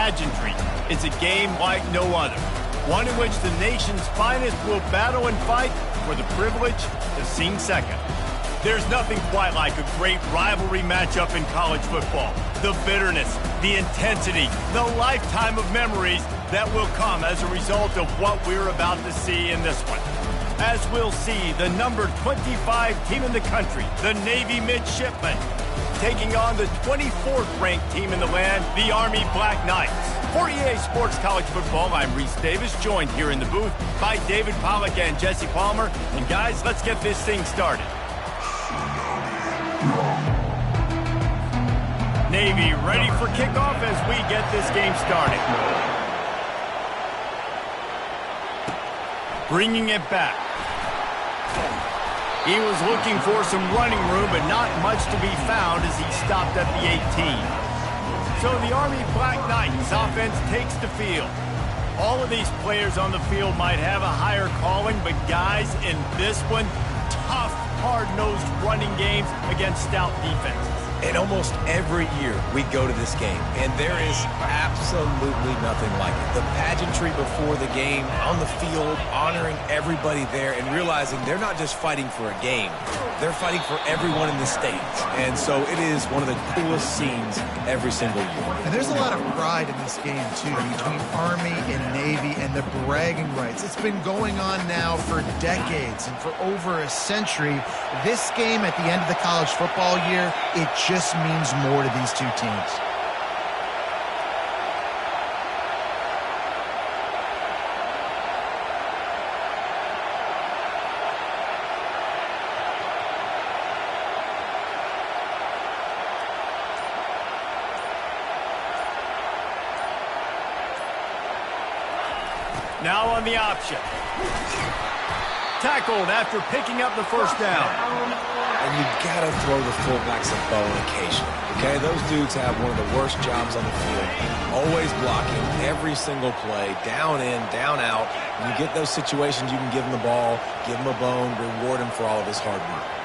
pageantry is a game like no other. One in which the nation's finest will battle and fight for the privilege to sing second. There's nothing quite like a great rivalry matchup in college football. The bitterness, the intensity, the lifetime of memories that will come as a result of what we're about to see in this one. As we'll see, the number 25 team in the country, the Navy Midshipmen, taking on the 24th ranked team in the land, the Army Black Knights. For EA Sports College Football, I'm Reese Davis, joined here in the booth by David Pollack and Jesse Palmer. And guys, let's get this thing started. Navy ready for kickoff as we get this game started. Bringing it back. He was looking for some running room, but not much to be found as he stopped at the 18. So the Army Black Knights offense takes the field. All of these players on the field might have a higher calling, but guys, in this one, tough, hard-nosed running games against stout defenses. And almost every year we go to this game, and there is absolutely nothing like it. The pageantry before the game, on the field, honoring everybody there, and realizing they're not just fighting for a game, they're fighting for everyone in the state. And so it is one of the coolest scenes every single year. And there's a lot of pride in this game, too, between Army and Navy and the bragging rights. It's been going on now for decades and for over a century. This game at the end of the college football year, it just means more to these two teams. Now on the option. Tackled after picking up the first down. And you got to throw the fullbacks a bone occasionally, okay? Those dudes have one of the worst jobs on the field, always blocking every single play, down in, down out. When you get those situations, you can give them the ball, give them a bone, reward him for all of his hard work.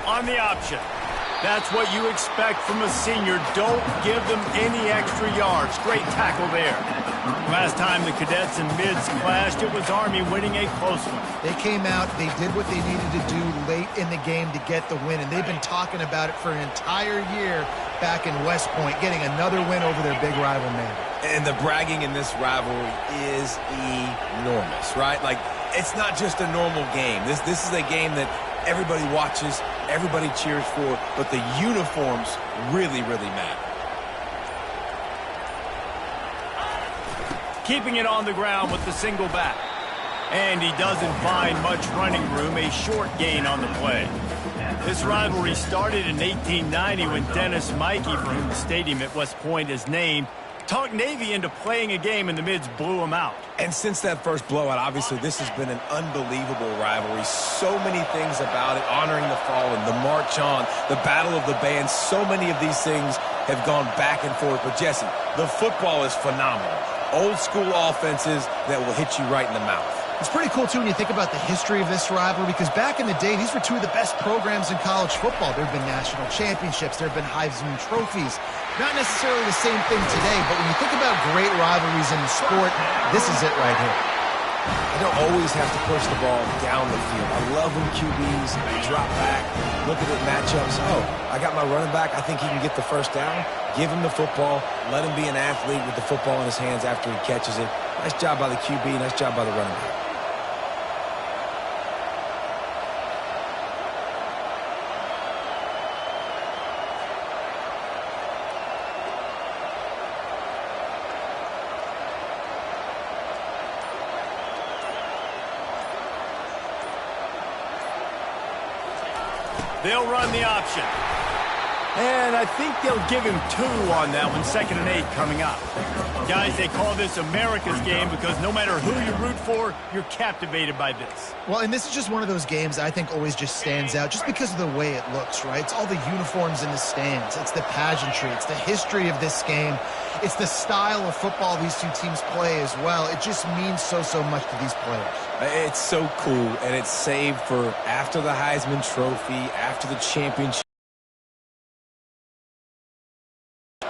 On the option. That's what you expect from a senior. Don't give them any extra yards. Great tackle there. Last time the cadets and mids clashed, it was Army winning a close one. They came out, they did what they needed to do late in the game to get the win, and they've been talking about it for an entire year back in West Point, getting another win over their big rival Navy. And the bragging in this rivalry is enormous, right? Like, it's not just a normal game. This is a game that everybody watches, everybody cheers for, but the uniforms really, really matter. Keeping it on the ground with the single back. And he doesn't find much running room, a short gain on the play. This rivalry started in 1890 when Dennis Mikey, for whom the stadium at West Point is named, talked Navy into playing a game and the mids blew him out. And since that first blowout, obviously, this has been an unbelievable rivalry. So many things about it, honoring the fallen, the march on, the battle of the bands. So many of these things have gone back and forth. But, Jesse, the football is phenomenal. Old school offenses that will hit you right in the mouth. It's pretty cool, too, when you think about the history of this rivalry, because back in the day, these were two of the best programs in college football. There have been national championships. There have been Heisman trophies. Not necessarily the same thing today, but when you think about great rivalries in the sport, this is it right here. I don't always have to push the ball down the field. I love when QBs drop back, look at the matchups. Oh, I got my running back. I think he can get the first down. Give him the football. Let him be an athlete with the football in his hands after he catches it. Nice job by the QB. Nice job by the running back. They'll run the option. And I think they'll give him 2 on that one. 2nd and 8 coming up. Guys, they call this America's game because no matter who you root for, you're captivated by this. Well, and this is just one of those games I think always just stands out just because of the way it looks, right? It's all the uniforms in the stands. It's the pageantry. It's the history of this game. It's the style of football these two teams play as well. It just means so much to these players. It's so cool, and it's saved for after the Heisman Trophy, after the championship.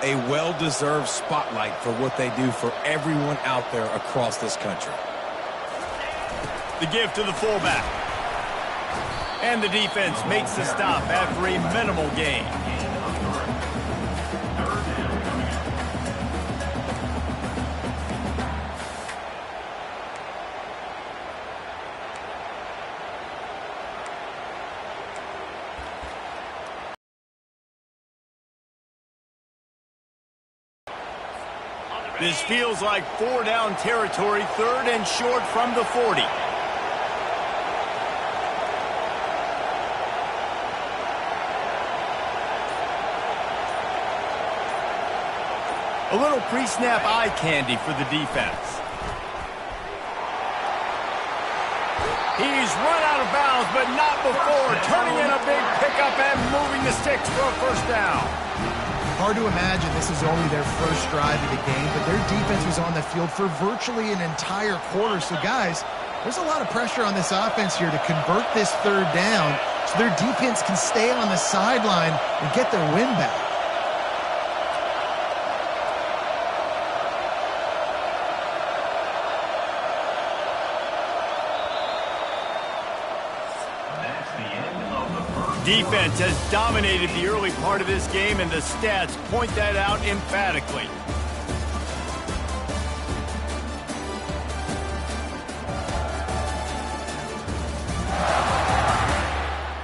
A well-deserved spotlight for what they do for everyone out there across this country. The give to the fullback. And the defense makes the stop after a minimal gain. This feels like 4-down territory, 3rd and short from the 40. A little pre-snap eye candy for the defense. He's run out of bounds, but not before turning in a big pickup and moving the sticks for a 1st down. Hard to imagine this is only their first drive of the game, but their defense was on the field for virtually an entire quarter. So, guys, there's a lot of pressure on this offense here to convert this 3rd down so their defense can stay on the sideline and get their win back. Defense has dominated the early part of this game, and the stats point that out emphatically.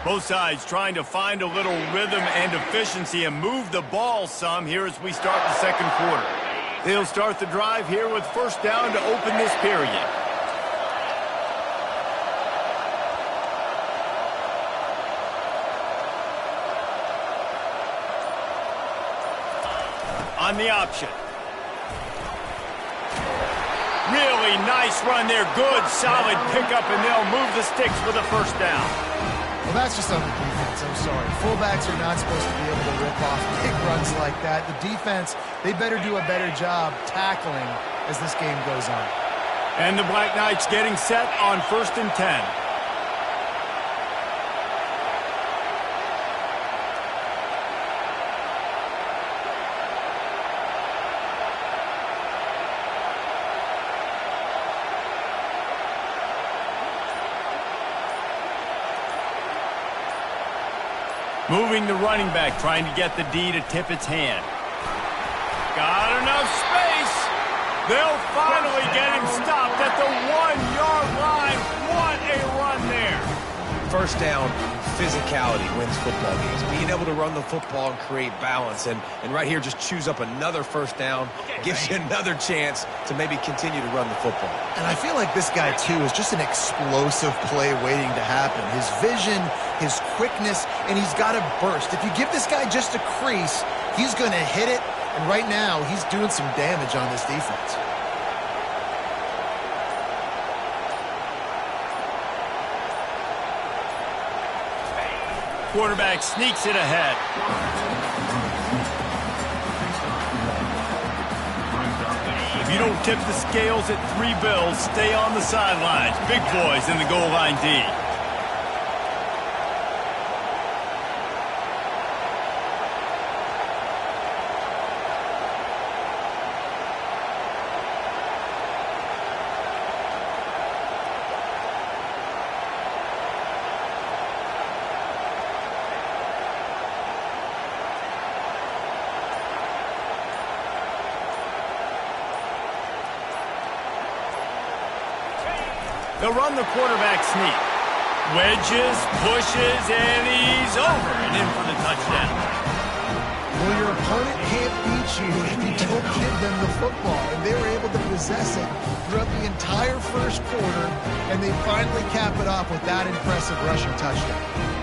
Both sides trying to find a little rhythm and efficiency and move the ball some here as we start the 2nd quarter. They'll start the drive here with 1st down to open this period. On the option. Really nice run there. Good, solid pickup, and they'll move the sticks for the 1st down. Well, that's just on the defense. I'm sorry. Fullbacks are not supposed to be able to rip off big runs like that. The defense, they better do a better job tackling as this game goes on. And the Black Knights getting set on 1st and 10. Moving the running back, trying to get the D to tip its hand. Got enough space. They'll finally get him stopped at the 1-yard line. What a run there. 1st down, physicality wins football games. Being able to run the football and create balance. And right here, just choose up another 1st down. Gives you another chance to maybe continue to run the football. And I feel like this guy, too, is just an explosive play waiting to happen. His vision, his quickness, and he's got a burst. If you give this guy just a crease, he's going to hit it. And right now, he's doing some damage on this defense. Quarterback sneaks it ahead. If you don't tip the scales at 3 bills, stay on the sidelines. Big boys in the goal line D. They'll run the quarterback sneak. Wedges, pushes, and he's over and in for the touchdown. Well, your opponent can't beat you if you don't give them the football. And they were able to possess it throughout the entire 1st quarter, and they finally cap it off with that impressive rushing touchdown.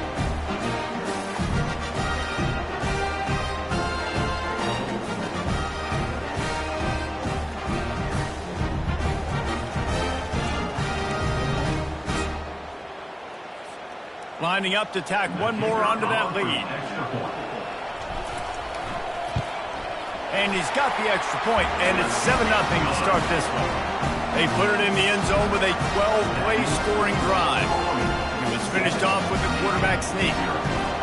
lining up to tack one more onto that lead. And he's got the extra point, and it's 7-0 to start this one. They put it in the end zone with a 12-play scoring drive. It was finished off with the quarterback sneak.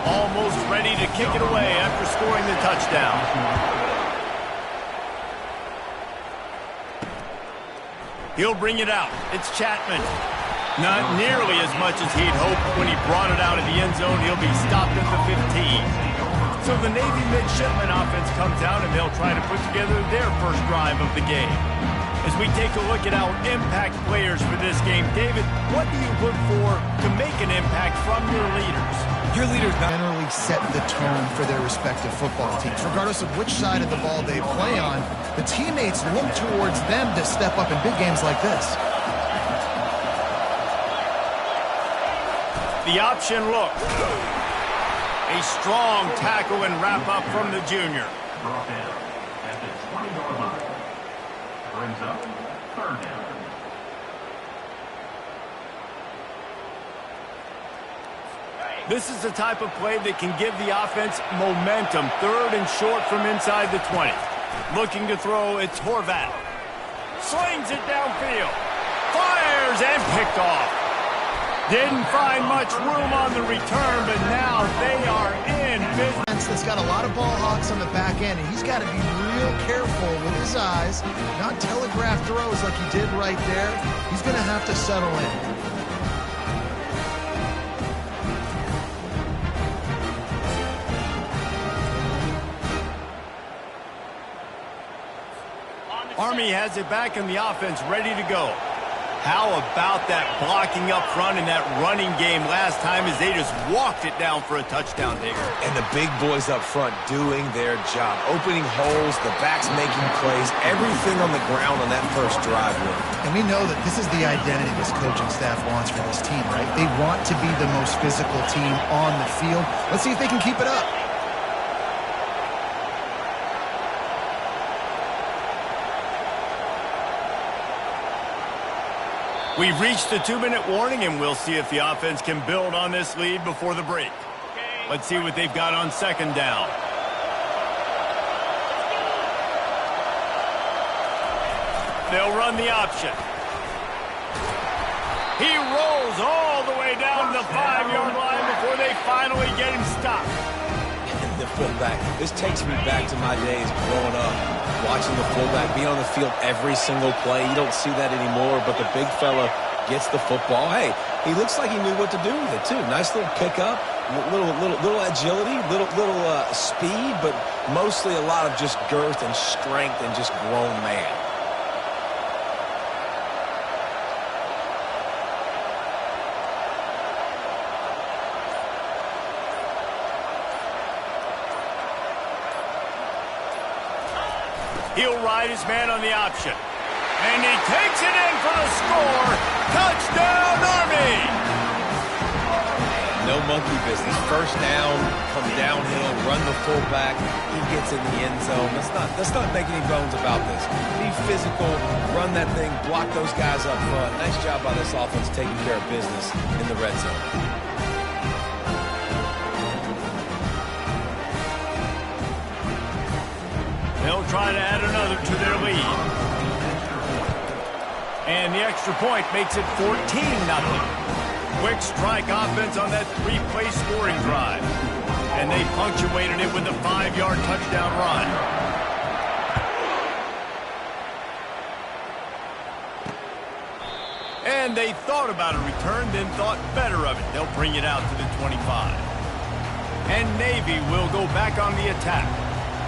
Almost ready to kick it away after scoring the touchdown. He'll bring it out. It's Chapman. Not nearly as much as he'd hoped when he brought it out of the end zone. He'll be stopped at the 15. So the Navy midshipman offense comes out, and they'll try to put together their first drive of the game. As we take a look at our impact players for this game, David, what do you look for to make an impact from your leaders? Your leaders generally set the tone for their respective football teams. Regardless of which side of the ball they play on, the teammates look towards them to step up in big games like this. The option look. A strong tackle and wrap up from the junior. Brings up 3rd down. This is the type of play that can give the offense momentum. 3rd and short from inside the 20. Looking to throw, it's Horvat. Slings it downfield. Fires and picked off. Didn't find much room on the return, but now they are in business. That's got a lot of ball hawks on the back end, and he's got to be real careful with his eyes, not telegraph throws like he did right there. He's going to have to settle in. Army has it back in the offense, ready to go. How about that blocking up front in that running game last time as they just walked it down for a touchdown, Digger? And the big boys up front doing their job, opening holes, the backs making plays, everything on the ground on that first drive work. And we know that this is the identity this coaching staff wants for this team, right? They want to be the most physical team on the field. Let's see if they can keep it up. We've reached the 2-minute warning, and we'll see if the offense can build on this lead before the break. Let's see what they've got on 2nd down. They'll run the option. He rolls all the way down to the 5-yard line before they finally get him stopped. The fullback. This takes me back to my days growing up, watching the fullback be on the field every single play. You don't see that anymore, but the big fella gets the football. Hey, he looks like he knew what to do with it too. Nice little pickup, little agility, little speed, but mostly a lot of just girth and strength and just grown man. He'll ride his man on the option. And he takes it in for the score. Touchdown, Army! No monkey business. First down, come downhill, run the fullback. He gets in the end zone. Let's not make any bones about this. Be physical, run that thing, block those guys up front. Nice job by this offense taking care of business in the red zone. They'll try to add another to their lead. And the extra point makes it 14-0. Quick strike offense on that 3-play scoring drive. And they punctuated it with a 5-yard touchdown run. And they thought about a return, then thought better of it. They'll bring it out to the 25. And Navy will go back on the attack.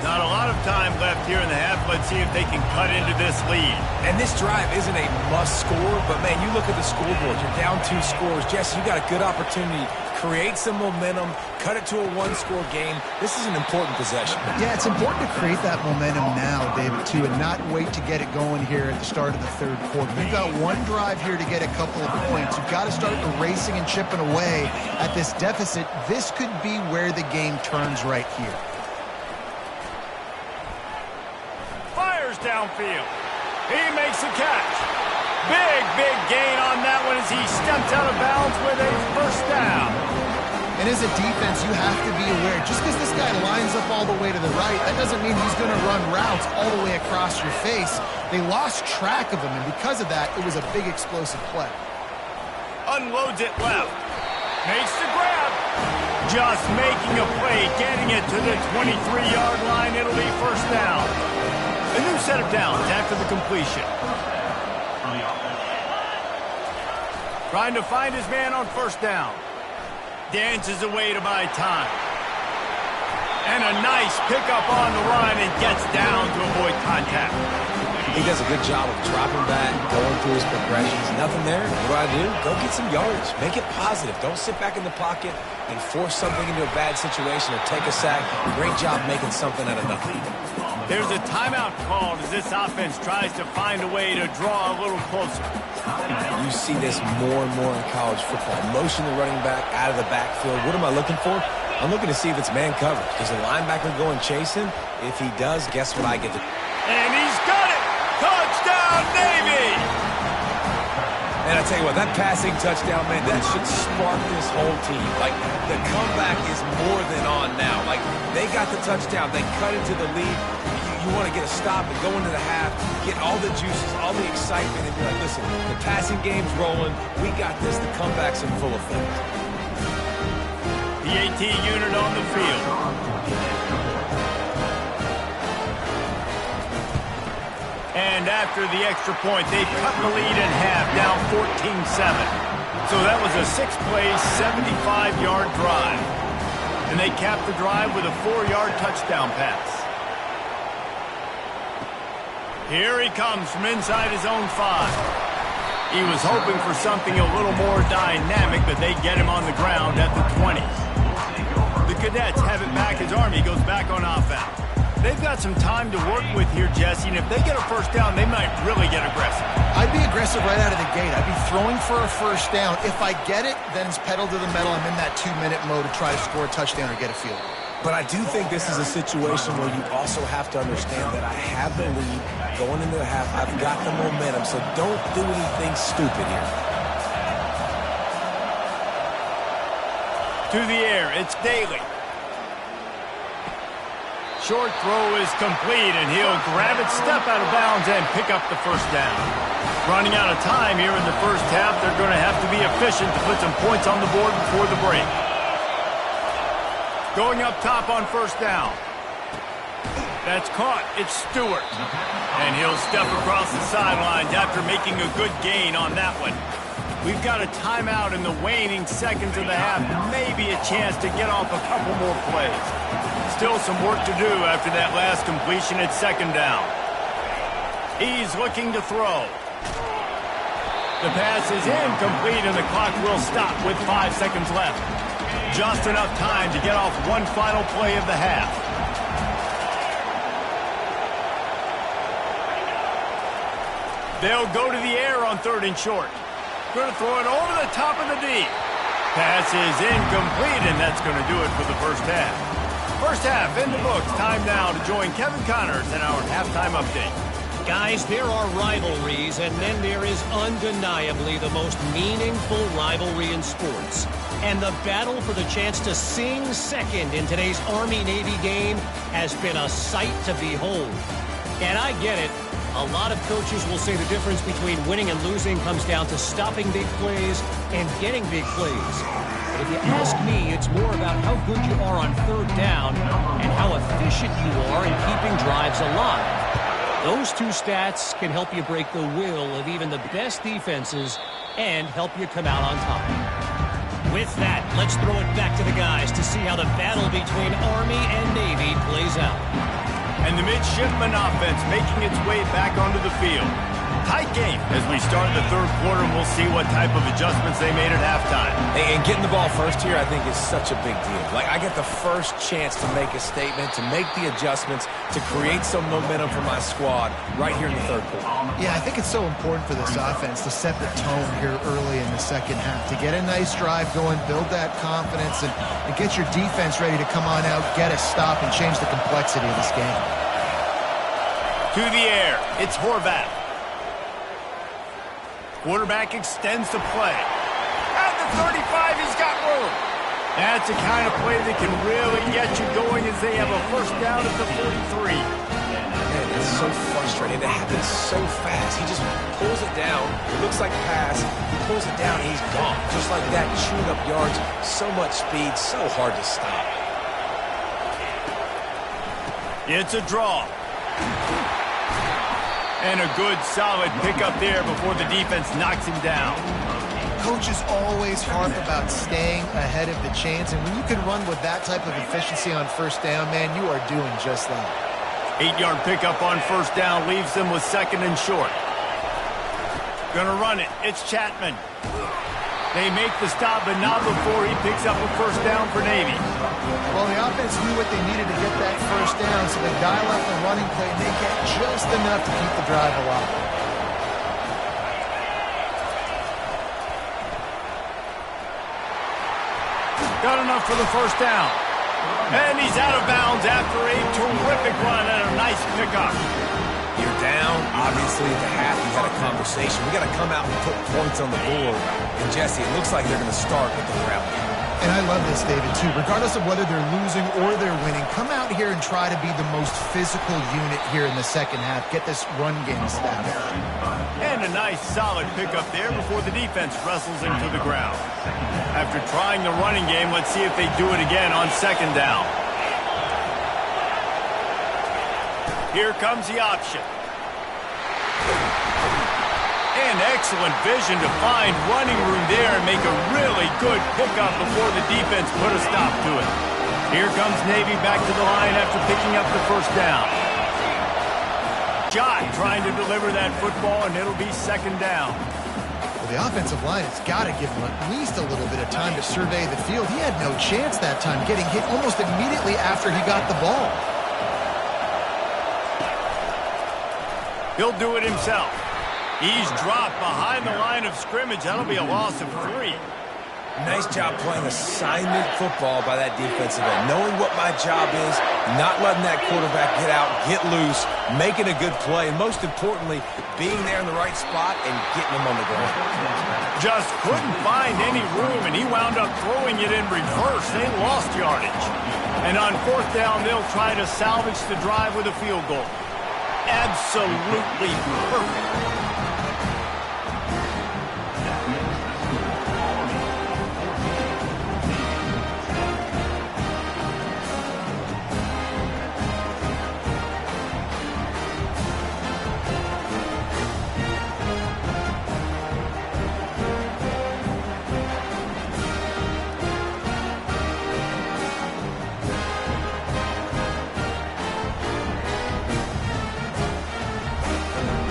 Not a lot of time left here in the half. Let's see if they can cut into this lead. And this drive isn't a must score, but man, you look at the scoreboard. You're down 2 scores. Jesse, you got a good opportunity. Create some momentum. Cut it to a 1-score game. This is an important possession. Yeah, it's important to create that momentum now, David, too, and not wait to get it going here at the start of the 3rd quarter. You've got one drive here to get a couple of points. You've got to start erasing and chipping away at this deficit. This could be where the game turns right here. Downfield. He makes a catch. Big gain on that one as he steps out of bounds with a 1st down. And as a defense, you have to be aware, just because this guy lines up all the way to the right, that doesn't mean he's going to run routes all the way across your face. They lost track of him, and because of that, it was a big explosive play. Unloads it left. Makes the grab. Just making a play, getting it to the 23-yard line. It'll be first down. A new set of downs after the completion. Trying to find his man on first down. Dances away to buy time. And a nice pickup on the run and gets down to avoid contact. He does a good job of dropping back, going through his progressions. Nothing there. What do? Go get some yards. Make it positive. Don't sit back in the pocket and force something into a bad situation or take a sack. Great job making something out of nothing. There's a timeout called as this offense tries to find a way to draw a little closer. You see this more and more in college football. Motion the running back out of the backfield. What am I looking for? I'm looking to see if it's man coverage. Does the linebacker go and chase him? If he does, guess what I get to do? And he's got it! Touchdown, Navy! And I tell you what, that passing touchdown, man, that should spark this whole team. Like, the comeback is more than on now. Like, they got the touchdown. They cut into the lead. You want to get a stop and go into the half, get all the juices, all the excitement, and be like, listen, the passing game's rolling. We got this. The comeback's in full effect. The AT unit on the field. And after the extra point, they cut the lead in half, down 14-7. So that was a 6-play, 75-yard drive. And they capped the drive with a 4-yard touchdown pass. Here he comes from inside his own 5. He was hoping for something a little more dynamic, but they get him on the ground at the 20. The Cadets have it back as Army goes back on offense. They've got some time to work with here, Jesse, and if they get a first down, they might really get aggressive. I'd be aggressive right out of the gate. I'd be throwing for a first down. If I get it, then it's pedal to the metal. I'm in that 2-minute mode to try to score a touchdown or get a field. But I do think this is a situation where you also have to understand that I have the lead going into the half. I've got the momentum, so don't do anything stupid here. To the air, it's Daly. Short throw is complete, and he'll grab it, step out of bounds, and pick up the first down. Running out of time here in the first half, they're going to have to be efficient to put some points on the board before the break. Going up top on first down. That's caught. It's Stewart. And he'll step across the sidelines after making a good gain on that one. We've got a timeout in the waning seconds of the half. Maybe a chance to get off a couple more plays. Still some work to do after that last completion at second down. He's looking to throw. The pass is incomplete, and the clock will stop with 5 seconds left. Just enough time to get off one final play of the half. They'll go to the air on 3rd and short. Going to throw it over the top of the deep. Pass is incomplete, and that's going to do it for the first half. First half in the books. Time now to join Kevin Connors in our halftime update. Guys, there are rivalries, and then there is undeniably the most meaningful rivalry in sports. And the battle for the chance to sing second in today's Army-Navy game has been a sight to behold. And I get it. A lot of coaches will say the difference between winning and losing comes down to stopping big plays and getting big plays. But if you ask me, it's more about how good you are on 3rd down and how efficient you are in keeping drives alive. Those two stats can help you break the will of even the best defenses and help you come out on top. With that, let's throw it back to the guys to see how the battle between Army and Navy plays out. And the midshipman offense making its way back onto the field. Tight game as we start the 3rd quarter, and we'll see what type of adjustments they made at halftime. And getting the ball first here, I think, is such a big deal. Like, I get the first chance to make a statement, to make the adjustments, to create some momentum for my squad right here in the 3rd quarter. Yeah, I think it's so important for this offense to set the tone here early in the second half, to get a nice drive going, build that confidence, and get your defense ready to come on out, get a stop, and change the complexity of this game. To the air, it's Horvath. Quarterback extends the play. At the 35, he's got room. That's the kind of play that can really get you going as they have a first down at the 43. Man, it's so frustrating. It happens so fast. He just pulls it down. It looks like a pass. He pulls it down, and he's gone. Just like that, chewing up yards. So much speed, so hard to stop. It's a draw. And a good, solid pickup there before the defense knocks him down. Coaches always harp about staying ahead of the chains, and when you can run with that type of efficiency on first down, man, you are doing just that. 8-yard pickup on first down leaves them with second and short. Gonna run it. It's Chapman. They make the stop, but not before he picks up a first down for Navy. Well, the offense knew what they needed to get that first down, so they dial up the running play, and they get just enough to keep the drive alive. Got enough for the first down. And he's out of bounds after a terrific run and a nice pickup. You're down. Obviously, at the half, you had a conversation. We got to come out and put points on the board. And, Jesse, it looks like they're going to start with the ground game. And I love this, David, too. Regardless of whether they're losing or they're winning, come out here and try to be the most physical unit here in the second half. Get this run game established. And a nice, solid pickup there before the defense wrestles him to the ground. After trying the running game, let's see if they do it again on second down. Here comes the option. And excellent vision to find running room there and make a really good pickup before the defense put a stop to it. Here comes Navy back to the line after picking up the first down. Shot trying to deliver that football, and it'll be second down. Well, the offensive line has got to give him at least a little bit of time to survey the field. He had no chance that time, getting hit almost immediately after he got the ball. He'll do it himself. He's dropped behind the line of scrimmage. That'll be a loss of 3. Nice job playing assignment football by that defensive end. Knowing what my job is, not letting that quarterback get out, get loose, making a good play, and most importantly, being there in the right spot and getting him on the ground. Just couldn't find any room, and he wound up throwing it in reverse. They lost yardage. And on fourth down, they'll try to salvage the drive with a field goal. Absolutely perfect.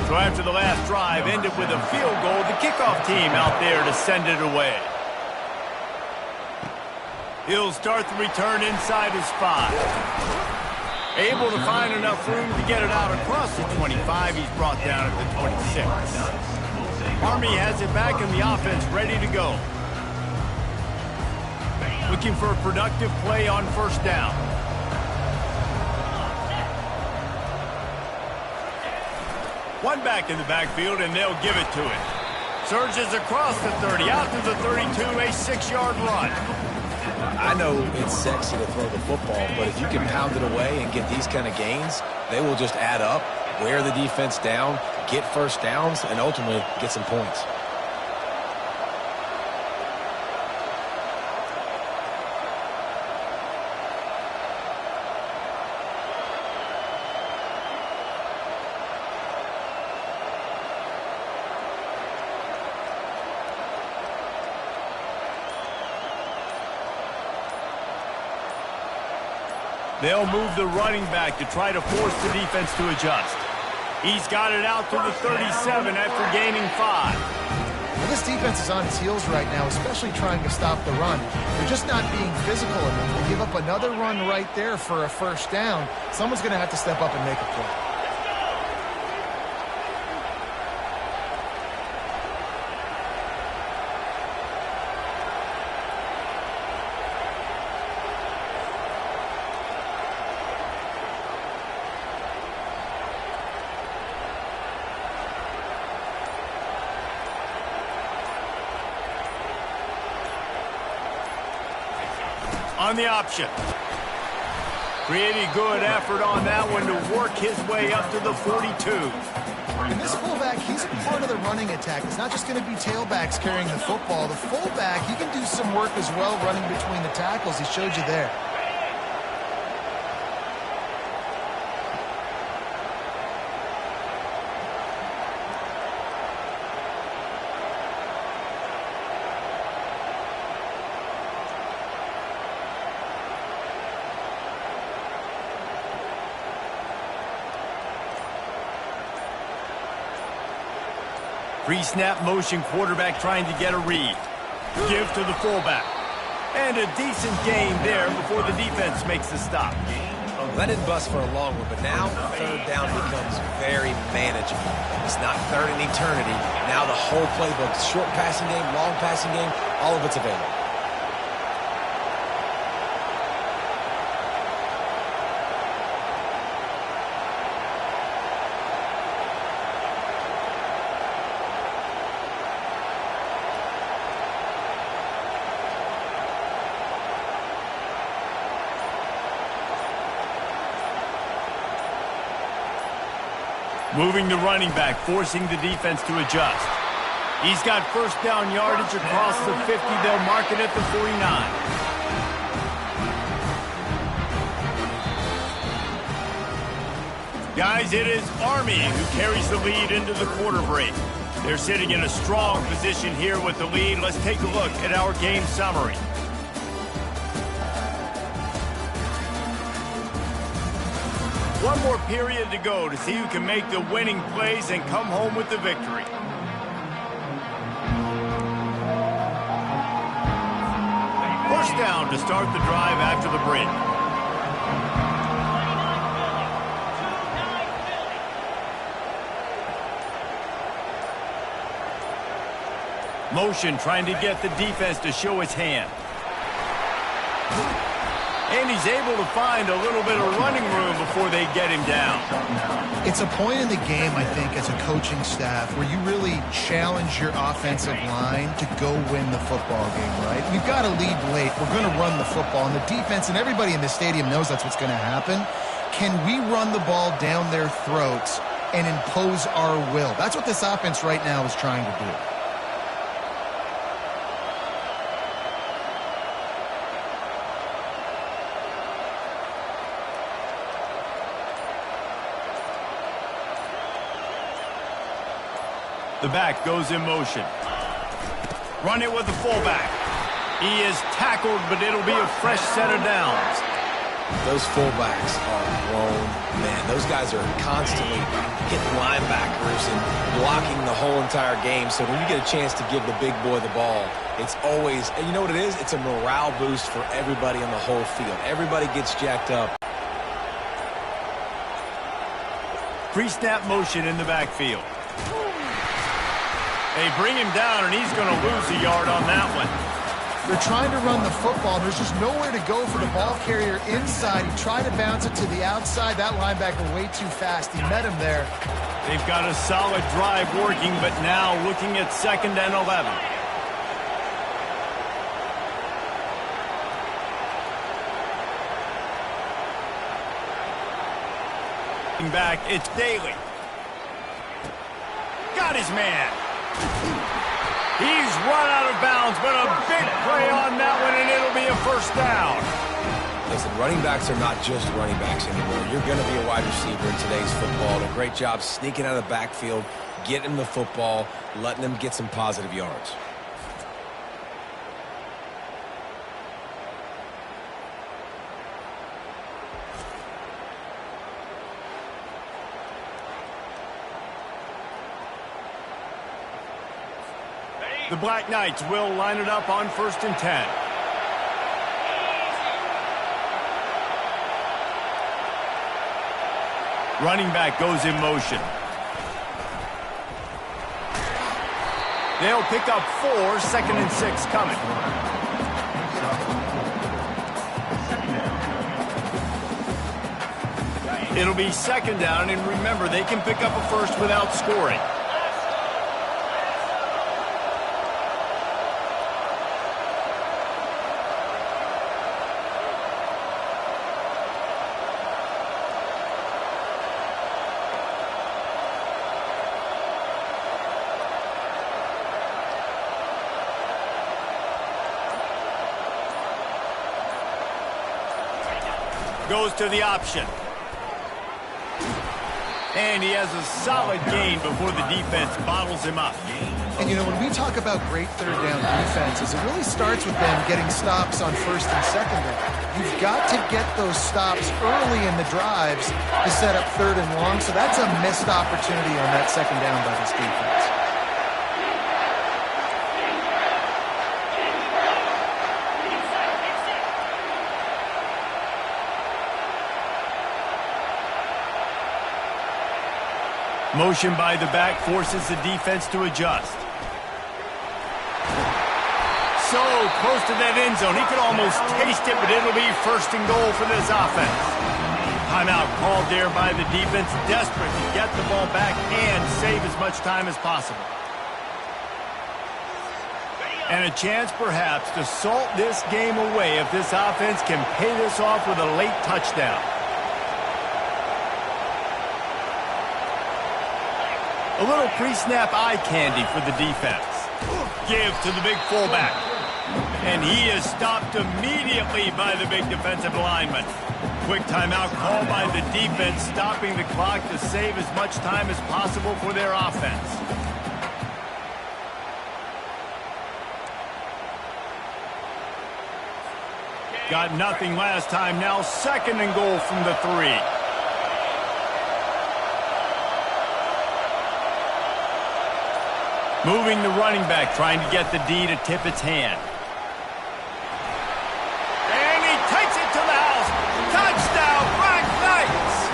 So after the last drive ended with a field goal, the kickoff team out there to send it away. He'll start the return inside his 5. Able to find enough room to get it out across the 25. He's brought down at the 26. Army has it back and the offense ready to go. Looking for a productive play on first down. One back in the backfield, and they'll give it to him. Surges across the 30, out to the 32, a 6-yard run. I know it's sexy to throw the football, but if you can pound it away and get these kind of gains, they will just add up, wear the defense down, get first downs, and ultimately get some points. They'll move the running back to try to force the defense to adjust. He's got it out to the 37 after gaining 5. Well, this defense is on its heels right now, especially trying to stop the run. They're just not being physical enough. They give up another run right there for a first down. Someone's going to have to step up and make a play. On the option. Pretty good effort on that one to work his way up to the 42. And this fullback, he's a part of the running attack. It's not just going to be tailbacks carrying the football. The fullback, he can do some work as well running between the tackles. He showed you there. Pre-snap motion quarterback trying to get a read. Give to the fullback. And a decent gain there before the defense makes the stop. That didn't bust for a long one, but now third down becomes very manageable. It's not third in eternity. Now the whole playbook, short passing game, long passing game, all of it's available. Moving the running back, forcing the defense to adjust. He's got first down yardage across the 50. They'll mark it at the 49. Guys, it is Army who carries the lead into the quarter break. They're sitting in a strong position here with the lead. Let's take a look at our game summary. One more period to go to see who can make the winning plays and come home with the victory. First down to start the drive after the break. Motion trying to get the defense to show its hand. And he's able to find a little bit of running room before they get him down. It's a point in the game, I think, as a coaching staff where you really challenge your offensive line to go win the football game, right? We've got to lead late. We're going to run the football. And the defense and everybody in the stadium knows that's what's going to happen. Can we run the ball down their throats and impose our will? That's what this offense right now is trying to do. The back goes in motion. Run it with the fullback. He is tackled, but it'll be a fresh set of downs. Those fullbacks are grown men. Those guys are constantly hitting linebackers and blocking the whole entire game. So when you get a chance to give the big boy the ball, it's always, and you know what it is? It's a morale boost for everybody on the whole field. Everybody gets jacked up. Pre-snap motion in the backfield. They bring him down, and he's going to lose a yard on that one. They're trying to run the football. There's just nowhere to go for the ball carrier inside. He tried to bounce it to the outside. That linebacker way too fast. He met him there. They've got a solid drive working, but now looking at 2nd and 11. Back, it's Daly. Got his man. He's run out of bounds, but a big play on that one, and it'll be a first down. Listen, running backs are not just running backs anymore. You're going to be a wide receiver in today's football. A great job sneaking out of the backfield, getting them the football, letting them get some positive yards. The Black Knights will line it up on 1st and 10. Running back goes in motion. They'll pick up 4, 2nd and 6 coming. It'll be 2nd down, and remember, they can pick up a first without scoring. Goes to the option. And he has a solid gain before the defense bottles him up. And, you know, when we talk about great third down defenses, it really starts with them getting stops on first and second down. You've got to get those stops early in the drives to set up third and long, so that's a missed opportunity on that second down by this defense. Motion by the back forces the defense to adjust. So close to that end zone. He could almost taste it, but it'll be first and goal for this offense. Timeout called there by the defense, desperate to get the ball back and save as much time as possible. And a chance perhaps to salt this game away if this offense can pay this off with a late touchdown. A little pre-snap eye candy for the defense. Give to the big fullback. And he is stopped immediately by the big defensive lineman. Quick timeout called by the defense, stopping the clock to save as much time as possible for their offense. Got nothing last time. Now second and goal from the 3. Moving the running back, trying to get the D to tip its hand. And he takes it to the house. Touchdown, Black Knights!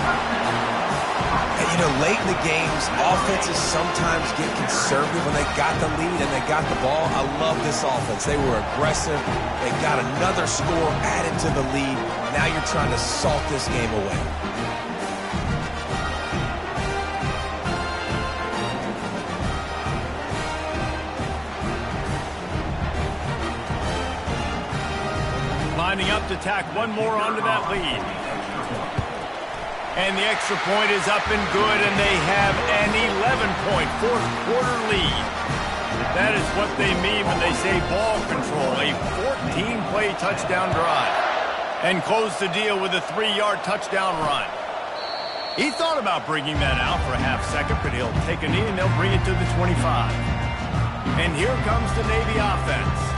And, you know, late in the games, offenses sometimes get conservative when they got the lead and they got the ball. I love this offense. They were aggressive. They got another score added to the lead. Now you're trying to salt this game away. Lining up to tack one more onto that lead. And the extra point is up and good, and they have an 11-point fourth quarter lead. That is what they mean when they say ball control, a 14-play touchdown drive. And close the deal with a 3-yard touchdown run. He thought about bringing that out for a half second, but he'll take a knee and they'll bring it to the 25. And here comes the Navy offense.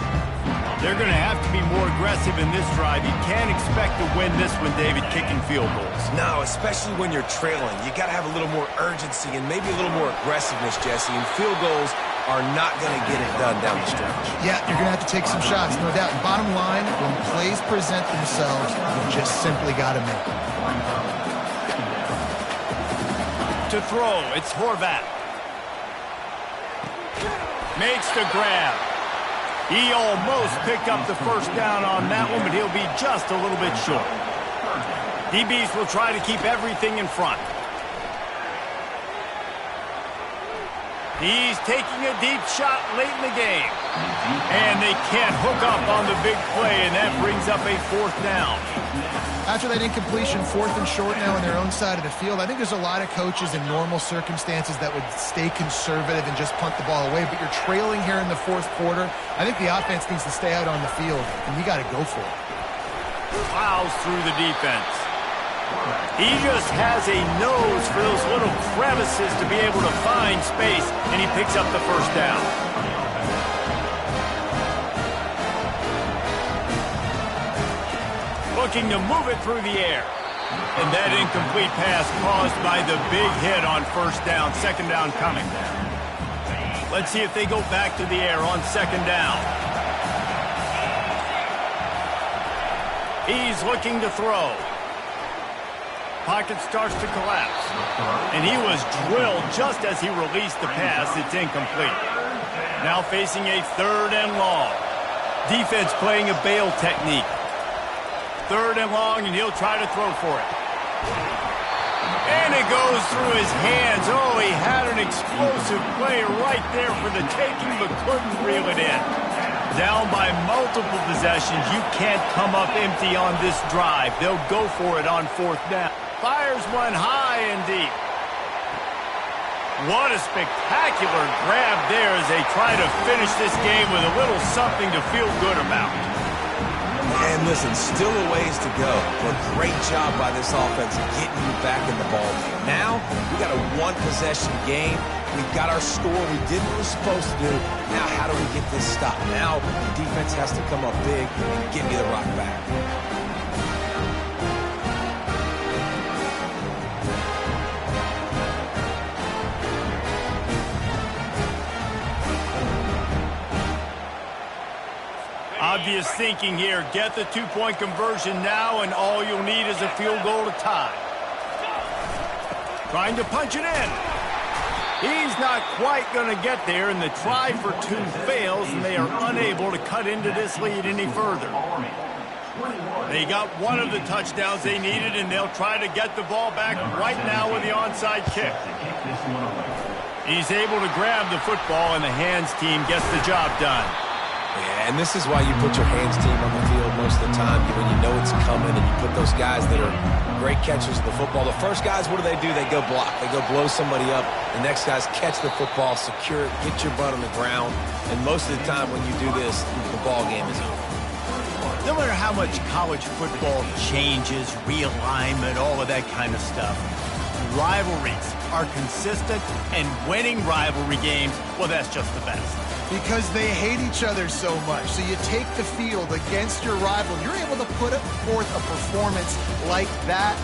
They're going to have to be more aggressive in this drive. You can't expect to win this one, David, kicking field goals. No, especially when you're trailing. You got to have a little more urgency and maybe a little more aggressiveness, Jesse. And field goals are not going to get it done down the stretch. Yeah, you're going to have to take some shots, no doubt. And bottom line, when plays present themselves, you just simply got to make them. To throw, it's Horvat. Makes the grab. He almost picked up the first down on that one, but he'll be just a little bit short. DBs will try to keep everything in front. He's taking a deep shot late in the game. And they can't hook up on the big play, and that brings up a fourth down. After that incompletion, fourth and short now on their own side of the field, I think there's a lot of coaches in normal circumstances that would stay conservative and just punt the ball away. But you're trailing here in the fourth quarter. I think the offense needs to stay out on the field, and you got to go for it. Plows through the defense. He just has a nose for those little crevices to be able to find space, and he picks up the first down. Looking to move it through the air. And that incomplete pass caused by the big hit on first down. Second down coming. Let's see if they go back to the air on second down. He's looking to throw. Pocket starts to collapse. And he was drilled just as he released the pass. It's incomplete. Now facing a third and long. Defense playing a bail technique. Third and long, and he'll try to throw for it. And it goes through his hands. Oh, he had an explosive play right there for the taking, but couldn't reel it in. Down by multiple possessions. You can't come up empty on this drive. They'll go for it on fourth down. Fires one high and deep. What a spectacular grab there as they try to finish this game with a little something to feel good about. And listen, still a ways to go, but great job by this offense getting you back in the ball game. Now, we got a one-possession game. We've got our score. We did what we're supposed to do. Now, how do we get this stopped? Now, the defense has to come up big and get me the rock back. Obvious thinking here. Get the two-point conversion now, and all you'll need is a field goal to tie. Trying to punch it in. He's not quite going to get there, and the try for two fails, and they are unable to cut into this lead any further. They got one of the touchdowns they needed, and they'll try to get the ball back right now with the onside kick. He's able to grab the football, and the hands team gets the job done. Yeah, and this is why you put your hands team on the field most of the time when you know it's coming, and you put those guys that are great catchers of the football. The first guys, what do? They go block. They go blow somebody up. The next guys catch the football, secure it, get your butt on the ground. And most of the time when you do this, the ball game is over. No matter how much college football changes, realignment, all of that kind of stuff, rivalries are consistent, and winning rivalry games, well, that's just the best. Because they hate each other so much. So you take the field against your rival. You're able to put forth a performance like that.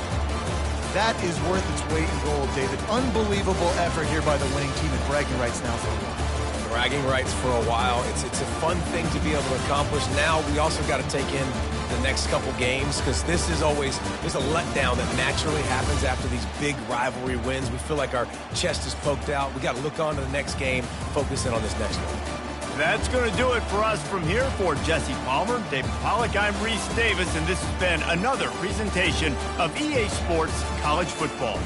That is worth its weight in gold, David. Unbelievable effort here by the winning team, and bragging rights now for a while. Bragging rights for a while. It's a fun thing to be able to accomplish. Now we also got to take in the next couple games, because this is always, there's a letdown that naturally happens after these big rivalry wins. We feel like our chest is poked out. We got to look on to the next game, focus in on this next one. That's going to do it for us from here. For Jesse Palmer, David Pollack, I'm Reese Davis, and this has been another presentation of EA Sports College Football.